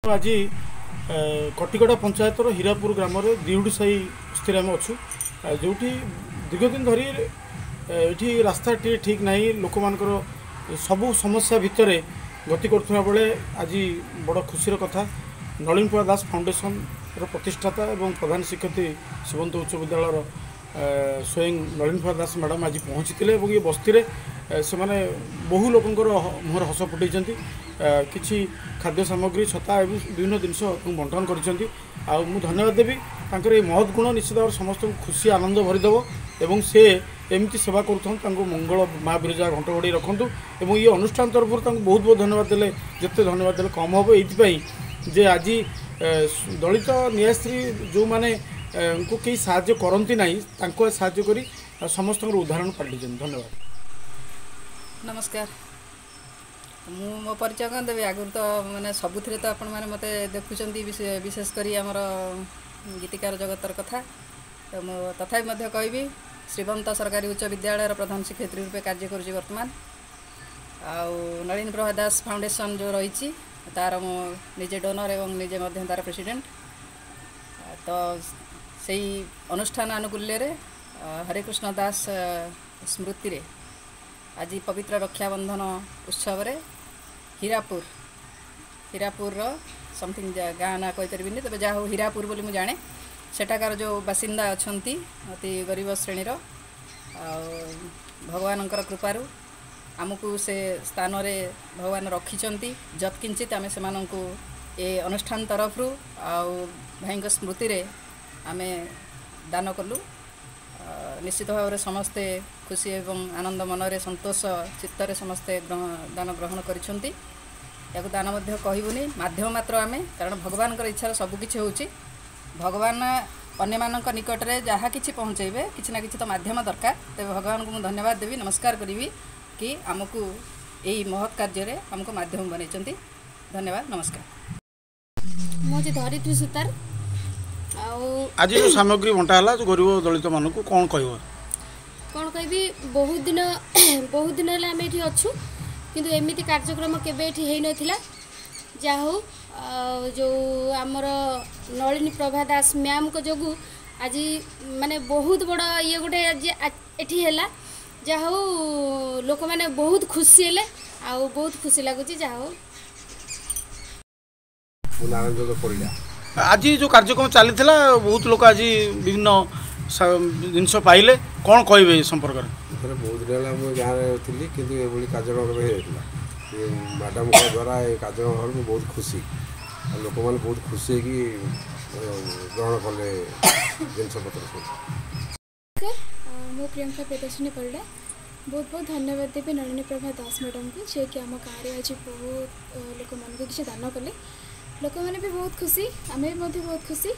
आज कटिगड़ा पंचायतर हीरापुर ग्राम दिहुडी साई स्थिर आम अच्छू जो दीर्घ दिन धरी ये रास्ता ठीक ना लोक मानकर सबू समस्या भितर गति करुवा बेले आज बड़ खुशी कथा नलिन प्रभा दास फाउंडेशन प्रतिष्ठाता और प्रधान शिक्षयित्री शिवंत उच्च विद्यालय स्वयं नलिन प्रभा दास मैडम आज पहुँची ये बस्ती से मैंने बहु लोकंर मुहर हस फुटे किसी खाद्य सामग्री छता विभिन्न जिनस बंटन कर धन्यवाद देवी ये महत् गुण निश्चित भाव समस्त खुशी आनंद भरीदेव और सी एमती सेवा कर मंगल माँ बिरजा घंट घोड़ी रखु और ये अनुष्ठान तरफ बहुत बहुत धन्यवाद देले जिते धन्यवाद देले कम हम ये आज दलित न्यायस्त्री जो मैंने को कई साहाय्य करती ना साहाय्य करी समस्त उदाहरण पाल्टी धन्यवाद। नमस्कार मो परिचय कौन देवी आगुरी तो मैंने सबुथ तो आपण मैंने मत देखुं विशेषकर आमर गीतिकार जगतर कथा तो मु तथापि कहि श्रीवंत सरकारी उच्च विद्यालय प्रधान शिक्षयित्री रूपे कार्य करुँच वर्तमान आउ नलिन प्रभा दास फाउंडेशन जो रही तार मो निजे डोनर एवं निजे तार प्रेसिडेंट तो से अनुष्ठान आनुकूल्य हरिकृष्ण दास स्मृति रे आज पवित्र रक्षाबंधन उत्सव रे हीरापुर समथिंग गाँ ना कहीपरि तेज जहाँ हो हीरापुर बोली मुझे जाने सेठाकार जो बासिंदा अच्छा अति गरीब श्रेणी भगवान कृपारू आमको से स्थान रे भगवान रखिंट जत्किंचित आम से ये अनुष्ठान तरफ भाई स्मृति रे आमे दान कलु निश्चित भाव में समस्ते खुशी एवं आनंद मनरे संतोष चित्तरे समस्ते दान ग्रहण करिसेंती या दान मध्य कहबुनी माध्यम मात्र आमे कारण भगवान इच्छा सबकिछि होउची भगवान अन्य मानक निकट रे जहाँ किछि पहुँचेबे किछि ना किछि तो माध्यम दरकार तेज भगवान को मुझे धन्यवाद देवी नमस्कार करी कि आमको यही महत् कार्य आमको माध्यम बनई धन्यवाद नमस्कार। मुझे धरित्री सुतार आज जो सामग्री बंटा है जो गरीब दलित मानक कौन कह बहुत दिन आम ये अच्छु किंतु एमती कार्यक्रम केबे हो नाला जा हो जो आमर नलिनी प्रभा दास मैम को जो आज माने बहुत बड़ ये गोटे एठी है जा हो लोक मैंने बहुत खुशी हेले आ बहुत खुशी लगुच जा हो आज जो कार्यक्रम चली बहुत लोग आज विभिन्न जिनस पाइले कौन कहे संपर्क में बहुत दिन गाँव में थी कि ये कार्यक्रम मैडम द्वारा ये कार्यक्रम में बहुत खुशी लोक मैंने बहुत खुशी ग्रहण कले जिनपतर मो प्रियंका प्रदर्शनी पड़ा बहुत बहुत धन्यवाद देवी नलिनी प्रभा दास मैडम को जे कि आम गाँव आज बहुत लोक मान किसी दान कले लोक मैंने भी बहुत खुशी आम भी बहुत खुशी।